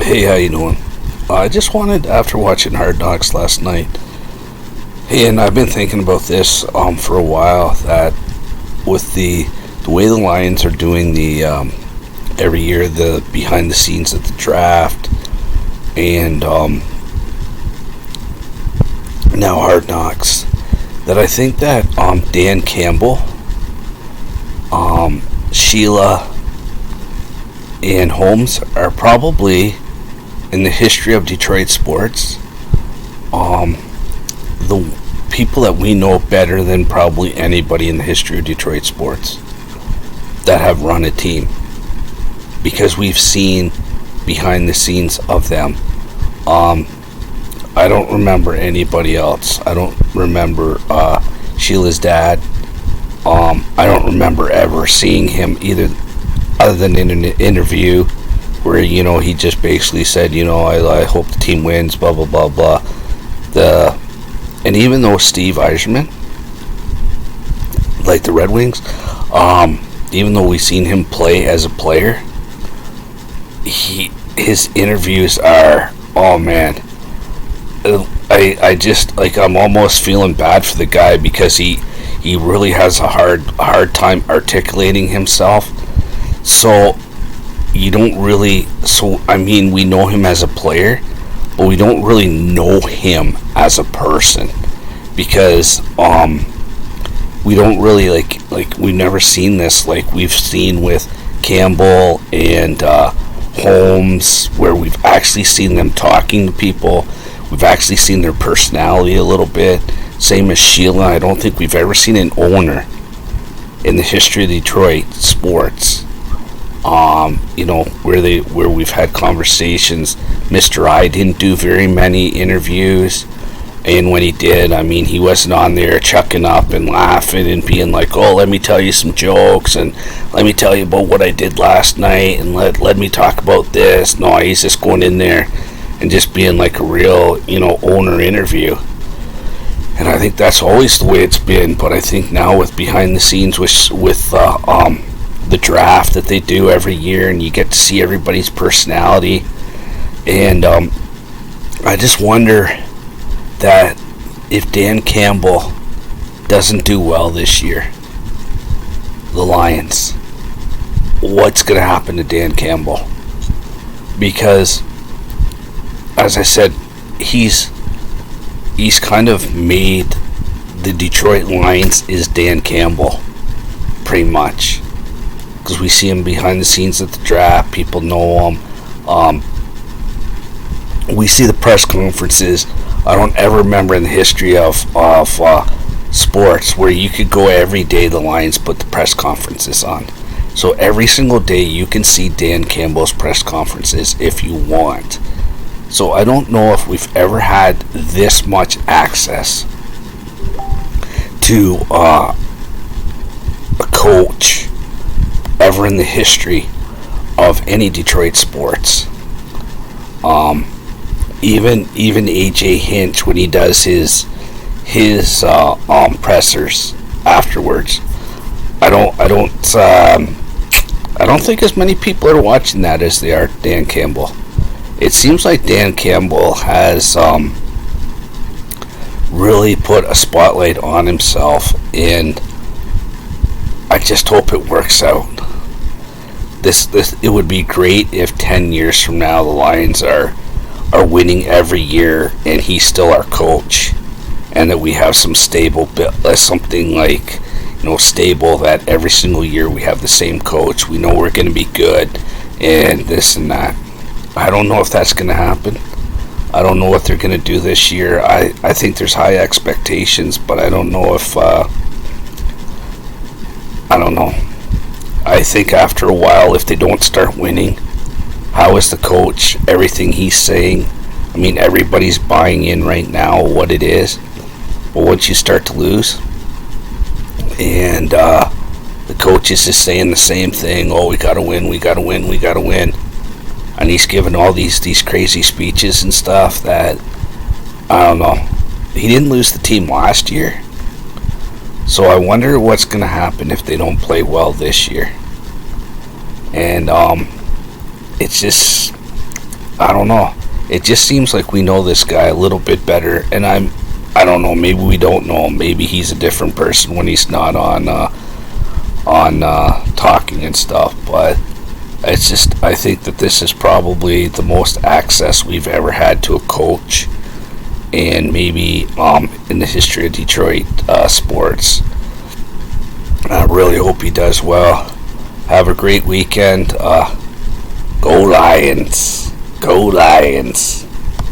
Hey, how you doing? I just wanted, after watching Hard Knocks last night, hey, and I've been thinking about this for a while, that with the way the Lions are doing the every year the behind the scenes at the draft, and now Hard Knocks, that I think that Dan Campbell, Sheila, and Holmes are probably, in the history of Detroit sports, the people that we know better than probably anybody in the history of Detroit sports that have run a team, because we've seen behind the scenes of them. I don't remember anybody else. I don't remember Sheila's dad. I don't remember ever seeing him either, other than in an interview where, he just basically said, I hope the team wins, blah blah blah blah. And even though Steve Yzerman, like the Red Wings, even though we've seen him play as a player, his interviews are, oh man, I just, like, I'm almost feeling bad for the guy, because he really has a hard time articulating himself. So you don't really, we know him as a player, but we don't really know him as a person, because we don't really, like we've never seen this like we've seen with Campbell and Holmes, where we've actually seen them talking to people. We've actually seen their personality a little bit. Same as Sheila. I don't think we've ever seen an owner in the history of Detroit sports, where we've had conversations. Mr. I didn't do very many interviews, and when he did, he wasn't on there chucking up and laughing and being like, oh, let me tell you some jokes, and let me tell you about what I did last night, and let me talk about this. No, he's just going in there and just being like a real, owner interview. And I think that's always the way it's been, but I think now with behind the scenes with the draft that they do every year, and you get to see everybody's personality, and I just wonder that if Dan Campbell doesn't do well this year, the Lions, what's going to happen to Dan Campbell? Because, as I said, he's kind of made the Detroit Lions is Dan Campbell, pretty much, because we see him behind the scenes at the draft. People know him. We see the press conferences. I don't ever remember in the history of sports where you could go every day the Lions put the press conferences on. So every single day you can see Dan Campbell's press conferences if you want. So I don't know if we've ever had this much access to a coach ever in the history of any Detroit sports. Even AJ Hinch, when he does his pressers afterwards, I don't think as many people are watching that as they are Dan Campbell. It seems like Dan Campbell has really put a spotlight on himself, and I just hope it works out. It would be great if 10 years from now the Lions are winning every year and he's still our coach, and that we have some stable, something like, stable, that every single year we have the same coach. We know we're going to be good and this and that. I don't know if that's going to happen. I don't know what they're going to do this year. I think there's high expectations, but I don't know if I don't know. I think after a while, if they don't start winning, how is the coach, everything he's saying, everybody's buying in right now what it is, but once you start to lose, and the coach is just saying the same thing, oh, we gotta win, and he's giving all these crazy speeches and stuff that, I don't know. He didn't lose the team last year, so I wonder what's going to happen if they don't play well this year. And it's just, I don't know. It just seems like we know this guy a little bit better, and I don't know. Maybe we don't know him. Maybe he's a different person when he's not on talking and stuff. But it's just, I think that this is probably the most access we've ever had to a coach, and maybe in the history of Detroit sports. I really hope he does well. Have a great weekend. Go Lions. Go Lions.